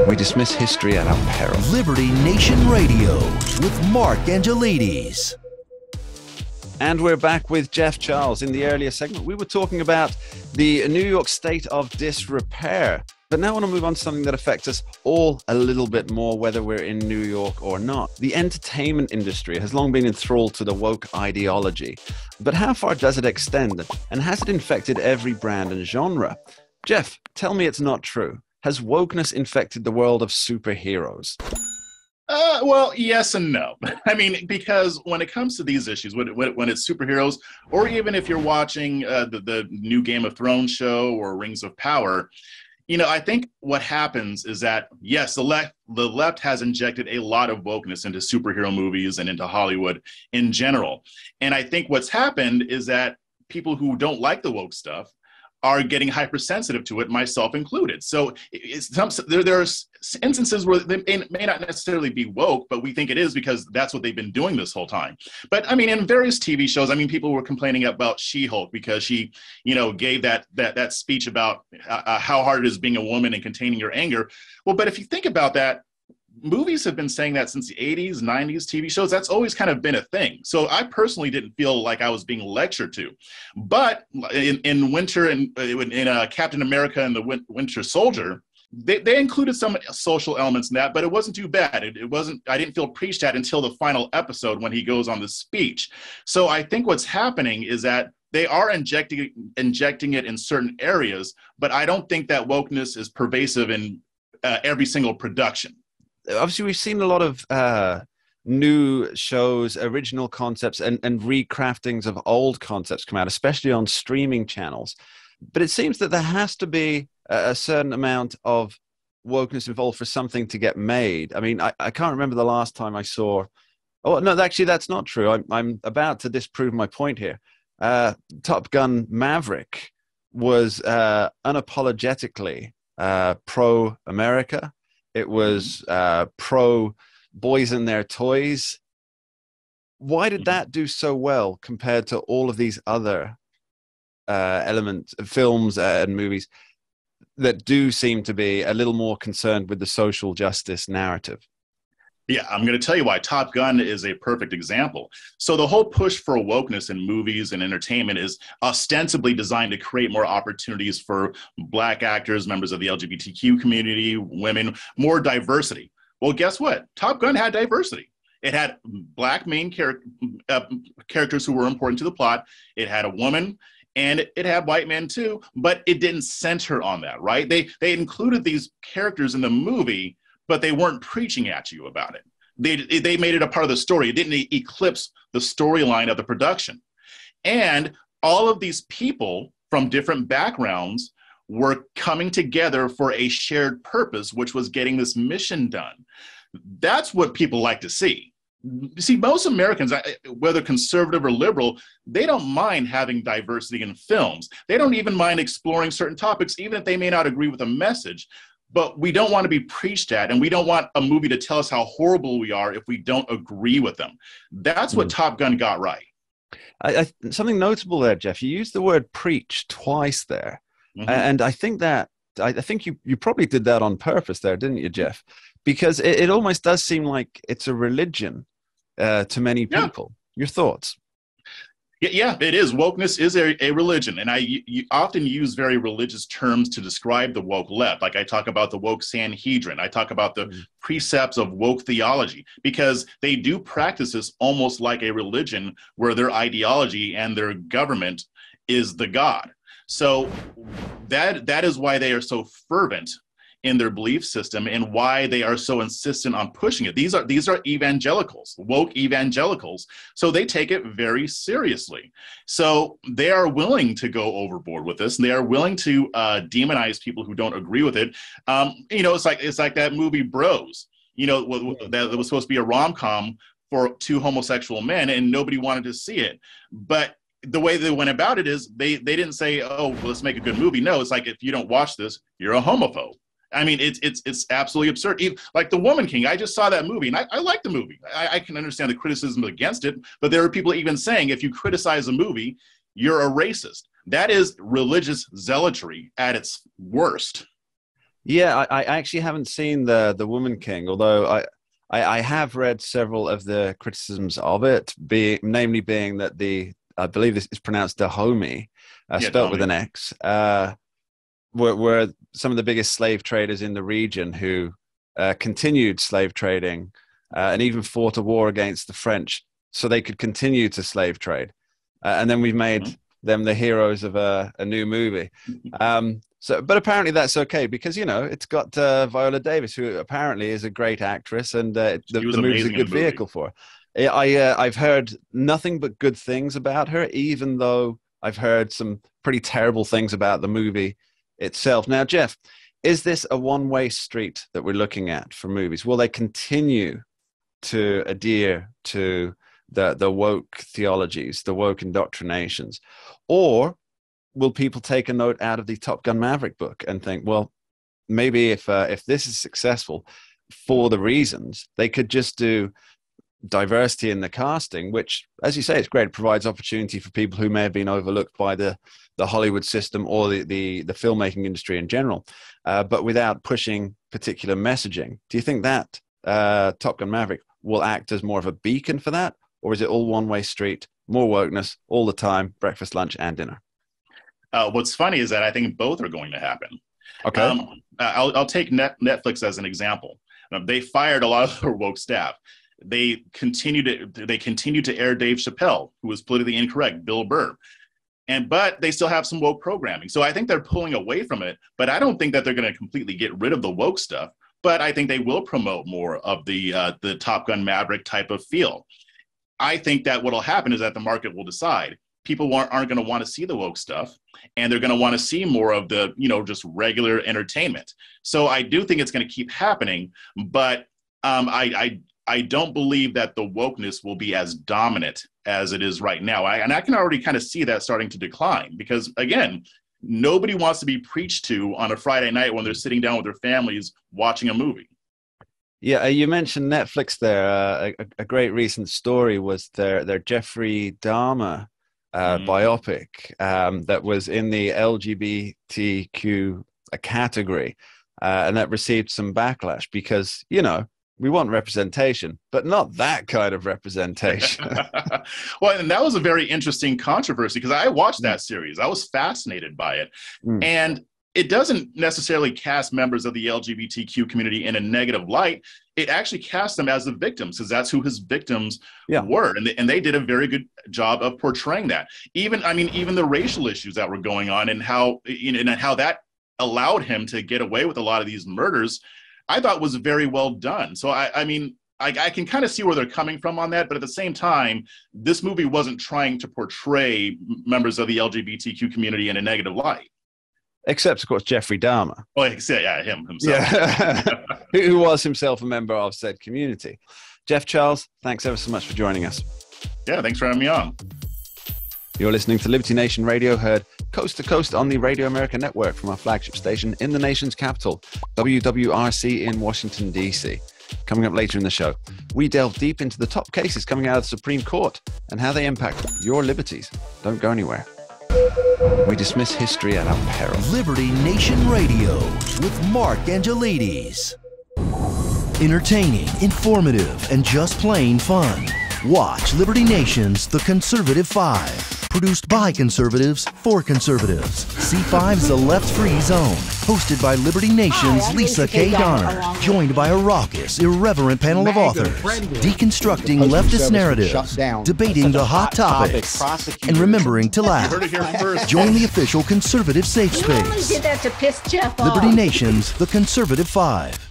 We dismiss history at our peril. Liberty Nation Radio with Mark Angelides. And we're back with Jeff Charles. In the earlier segment, we were talking about the New York state of disrepair. But now I want to move on to something that affects us all a little bit more, whether we're in New York or not. The entertainment industry has long been enthralled to the woke ideology. But how far does it extend? And has it infected every brand and genre? Jeff, tell me it's not true. Has wokeness infected the world of superheroes? Well, yes and no. I mean, because when it comes to these issues, when it's superheroes, or even if you're watching the new Game of Thrones show or Rings of Power, you know, I think what happens is that, yes, the left has injected a lot of wokeness into superhero movies and into Hollywood in general. And I think what's happened is that people who don't like the woke stuff are getting hypersensitive to it, myself included. So there are instances where they may not necessarily be woke, but we think it is because that's what they've been doing this whole time. But I mean, in various TV shows, I mean, people were complaining about She-Hulk because she, you know, gave that speech about how hard it is being a woman and containing your anger. Well, but if you think about that, movies have been saying that since the 80s, 90s, TV shows. That's always kind of been a thing. So I personally didn't feel like I was being lectured to. But in Winter and in Captain America and the Winter Soldier, they included some social elements in that, but it wasn't too bad. It wasn't. I didn't feel preached at until the final episode when he goes on the speech. So I think what's happening is that they are injecting it in certain areas, but I don't think that wokeness is pervasive in every single production. Obviously, we've seen a lot of new shows, original concepts, and recraftings of old concepts come out, especially on streaming channels. But it seems that there has to be a certain amount of wokeness involved for something to get made. I mean, I can't remember the last time I saw... Oh, no, actually, that's not true. I'm about to disprove my point here. Top Gun Maverick was unapologetically pro-America. It was pro boys and their toys. Why did that do so well compared to all of these other elements, films and movies that do seem to be a little more concerned with the social justice narrative? Yeah, I'm going to tell you why Top Gun is a perfect example. So the whole push for wokeness in movies and entertainment is ostensibly designed to create more opportunities for Black actors, members of the LGBTQ community, women, more diversity. Well, guess what? Top Gun had diversity. It had Black main characters who were important to the plot. It had a woman, and it had white men too, but it didn't center on that, right? They included these characters in the movie, but they weren't preaching at you about it. They made it a part of the story. It didn't eclipse the storyline of the production. And all of these people from different backgrounds were coming together for a shared purpose, which was getting this mission done. That's what people like to see. You see, most Americans, whether conservative or liberal, they don't mind having diversity in films. They don't even mind exploring certain topics, even if they may not agree with the message. But we don't want to be preached at, and we don't want a movie to tell us how horrible we are if we don't agree with them. That's what Top Gun got right. Something notable there, Jeff. You used the word preach twice there. Mm-hmm. And I think you probably did that on purpose there, didn't you, Jeff? Because it almost does seem like it's a religion to many people. Yeah. Your thoughts? Yeah, it is. Wokeness is a religion. And I often use very religious terms to describe the woke left. Like I talk about the woke Sanhedrin. I talk about the precepts of woke theology, because they do practice this almost like a religion where their ideology and their government is the God. So that is why they are so fervent in their belief system and why they are so insistent on pushing it. These are evangelicals, woke evangelicals. So they take it very seriously. So they are willing to go overboard with this. And they are willing to demonize people who don't agree with it. It's like that movie Bros, that was supposed to be a rom-com for two homosexual men, and nobody wanted to see it. But the way they went about it is they didn't say, oh, well, let's make a good movie. No, it's like, if you don't watch this, you're a homophobe. I mean, it's absolutely absurd. Even, like The Woman King, I just saw that movie, and I like the movie. I can understand the criticism against it, but there are people even saying if you criticize a movie, you're a racist. That is religious zealotry at its worst. Yeah, I actually haven't seen the Woman King, although I have read several of the criticisms of it, namely being that I believe this is pronounced Dahomey, spelt with an X, were some of the biggest slave traders in the region who continued slave trading and even fought a war against the French so they could continue to slave trade. And then we've made them the heroes of a new movie. But apparently that's okay because, it's got Viola Davis, who apparently is a great actress, and the movie's a good vehicle for her. I've heard nothing but good things about her, even though I've heard some pretty terrible things about the movie itself. Now, Jeff, is this a one-way street that we're looking at for movies? Will they continue to adhere to the woke theologies, the woke indoctrinations, or will people take a note out of the Top Gun Maverick book and think, well, maybe if this is successful for the reasons, they could just do diversity in the casting, which, as you say, it's great. It provides opportunity for people who may have been overlooked by the Hollywood system or the filmmaking industry in general, but without pushing particular messaging. Do you think that Top Gun Maverick will act as more of a beacon for that? Or is it all one-way street, more wokeness all the time, breakfast, lunch, and dinner? What's funny is that I think both are going to happen. Okay. I'll take Netflix as an example. They fired a lot of their woke staff. They continue to air Dave Chappelle, who was politically incorrect, Bill Burr. But they still have some woke programming. So I think they're pulling away from it, but I don't think that they're going to completely get rid of the woke stuff. But I think they will promote more of the Top Gun Maverick type of feel. I think that what'll happen is that the market will decide. People aren't going to want to see the woke stuff, and they're going to want to see more of the, just regular entertainment. So I do think it's going to keep happening, but I don't believe that the wokeness will be as dominant as it is right now. And I can already kind of see that starting to decline because, again, nobody wants to be preached to on a Friday night when they're sitting down with their families watching a movie. Yeah, you mentioned Netflix there. A great recent story was their Jeffrey Dahmer biopic that was in the LGBTQ category, and that received some backlash because, we want representation, but not that kind of representation. Well, and that was a very interesting controversy because I watched that series. I was fascinated by it. And it doesn't necessarily cast members of the LGBTQ community in a negative light. It actually casts them as the victims because that's who his victims were. And they did a very good job of portraying that. Even the racial issues that were going on and how that allowed him to get away with a lot of these murders, I thought was very well done. So I can kind of see where they're coming from on that. But at the same time, this movie wasn't trying to portray members of the LGBTQ community in a negative light. Except, of course, Jeffrey Dahmer. Oh, yeah, him himself. Yeah. Who was himself a member of said community. Jeff Charles, thanks ever so much for joining us. Yeah, thanks for having me on. You're listening to Liberty Nation Radio, heard coast to coast on the Radio America Network from our flagship station in the nation's capital, WWRC in Washington, D.C. Coming up later in the show, we delve deep into the top cases coming out of the Supreme Court and how they impact your liberties. Don't go anywhere. We dismiss history at our peril. Liberty Nation Radio with Mark Angelides. Entertaining, informative, and just plain fun. Watch Liberty Nation's The Conservative 5. Produced by conservatives for conservatives. C5's The Left Free Zone. Hosted by Liberty Nation's Lisa K. Donner. Joined by a raucous, irreverent panel of authors. Deconstructing leftist narratives. Debating the hot topics. And remembering to laugh. Join the official conservative safe space. You only did that to piss Jeff off. Liberty Nation's The Conservative 5.